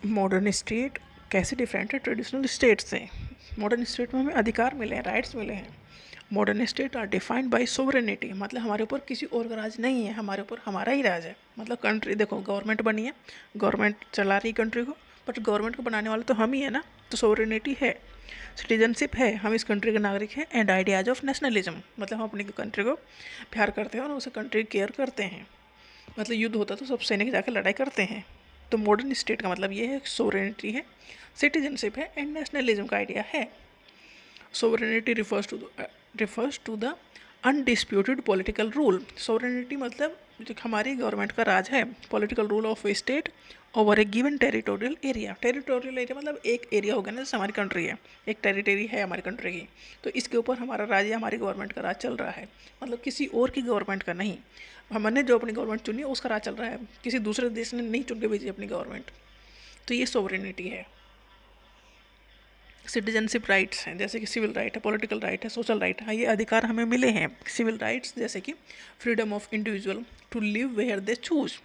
Modern state कैसे different है traditional state से। मॉडर्न स्टेट में हमें अधिकार मिले हैं, राइट्स मिले हैं। Modern state are defined by sovereignty, मतलब हमारे ऊपर किसी और का राज नहीं है, हमारे ऊपर हमारा ही राज है। मतलब कंट्री देखो, गवर्नमेंट बनी है, गवर्नमेंट चला रही कंट्री को, बट गवर्नमेंट को बनाने वाले तो हम ही है ना। तो सोवरेनिटी है, सिटीजनशिप है, हम इस कंट्री के नागरिक हैं। एंड आइडियाज ऑफ नेशनलिज्म, मतलब हम अपनी कंट्री को प्यार करते हैं और उसे कंट्री केयर करते हैं। मतलब युद्ध होता तो सब सैनिक जाकर लड़ाई करते हैं। तो मॉडर्न स्टेट का मतलब ये है, सोवरेनिटी है, सिटीजनशिप है एंड नेशनलिज्म का आइडिया है। Sovereignty refers to the undisputed political rule. Sovereignty मतलब जो हमारी गवर्नमेंट का राज है, political rule of a state over a given territorial area. Territorial area मतलब एक एरिया हो गया ना, जैसे हमारी कंट्री है, एक टेरिटरी है हमारी कंट्री की, तो इसके ऊपर हमारा राज या हमारी गवर्नमेंट का राज चल रहा है। मतलब किसी और की गवर्नमेंट का नहीं, हमने जो अपनी गवर्नमेंट चुनी है उसका राज चल रहा है, किसी दूसरे देश ने नहीं चुन के भेजी अपनी गवर्नमेंट। तो ये सोवरेनिटी है। सिटीजनशिप राइट्स हैं, जैसे कि सिविल राइट है, पॉलिटिकल राइट है, सोशल राइट है, ये अधिकार हमें मिले हैं। सिविल राइट्स जैसे कि freedom of individual to live where they choose,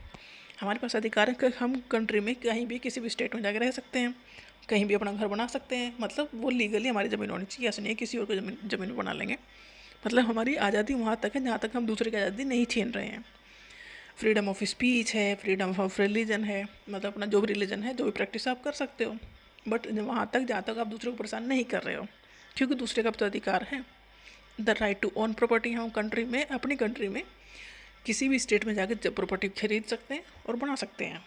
हमारे पास अधिकार है कि हम कंट्री में कहीं भी किसी भी स्टेट में जाकर रह सकते हैं, कहीं भी अपना घर बना सकते हैं। मतलब वो लीगली हमारी ज़मीन होनी चाहिए, ऐसा नहीं है किसी और को ज़मीन बना लेंगे। मतलब हमारी आज़ादी वहाँ तक है जहाँ तक हम दूसरे की आज़ादी नहीं छीन रहे हैं। फ्रीडम ऑफ स्पीच है, फ्रीडम ऑफ रिलीजन है, मतलब अपना जो भी रिलीजन है, जो भी प्रैक्टिस आप कर सकते हो, बट वहाँ तक जहाँ तक आप दूसरे को परेशान नहीं कर रहे हो, क्योंकि दूसरे का तो अधिकार है। The right to own property, हम कंट्री में, अपनी कंट्री में किसी भी स्टेट में जाकर प्रॉपर्टी खरीद सकते हैं और बना सकते हैं।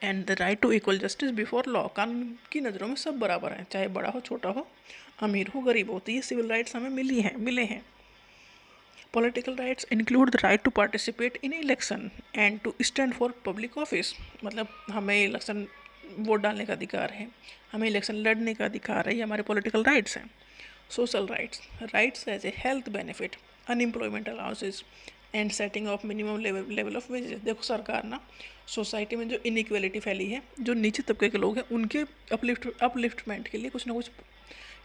And the right to equal justice before law, कानून की नज़रों में सब बराबर हैं, चाहे बड़ा हो, छोटा हो, अमीर हो, गरीब हो। तो ये सिविल राइट्स हमें मिले हैं। Political rights include the right to participate in election and to stand for public office, मतलब हमें इलेक्शन वोट डालने का अधिकार है, हमें इलेक्शन लड़ने का अधिकार है, ये हमारे पॉलिटिकल राइट्स हैं। Social rights as a health benefit, unemployment allowances and setting of minimum level of wages. देखो सरकार ना सोसाइटी में जो इनइक्वलिटी फैली है, जो नीचे तबके के लोग हैं, उनके अपलिफ्टमेंट के लिए कुछ ना कुछ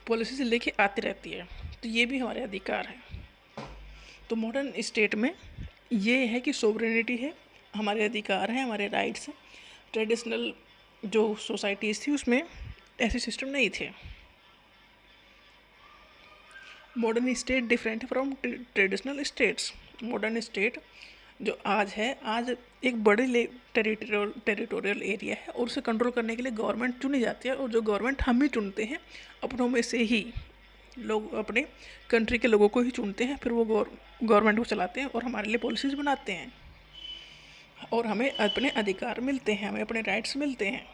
पॉलिसी से लेके आती रहती है। तो ये भी हमारे अधिकार हैं। तो मॉडर्न स्टेट में ये है कि सोवरेनिटी है, हमारे अधिकार हैं, हमारे राइट्स हैं। ट्रेडिशनल जो सोसाइटीज़ थी उसमें ऐसे सिस्टम नहीं थे। मॉडर्न स्टेट डिफरेंट है from traditional states. Modern state जो आज है, आज एक बड़े टेरिटोरियल एरिया है और उसे कंट्रोल करने के लिए गवर्नमेंट चुनी जाती है, और जो गवर्नमेंट हम ही चुनते हैं, अपनों में से ही लोग अपने कंट्री के लोगों को ही चुनते हैं, फिर वो गवर्नमेंट को चलाते हैं और हमारे लिए पॉलिसीज़ बनाते हैं, और हमें अपने अधिकार मिलते हैं, हमें अपने राइट्स मिलते हैं।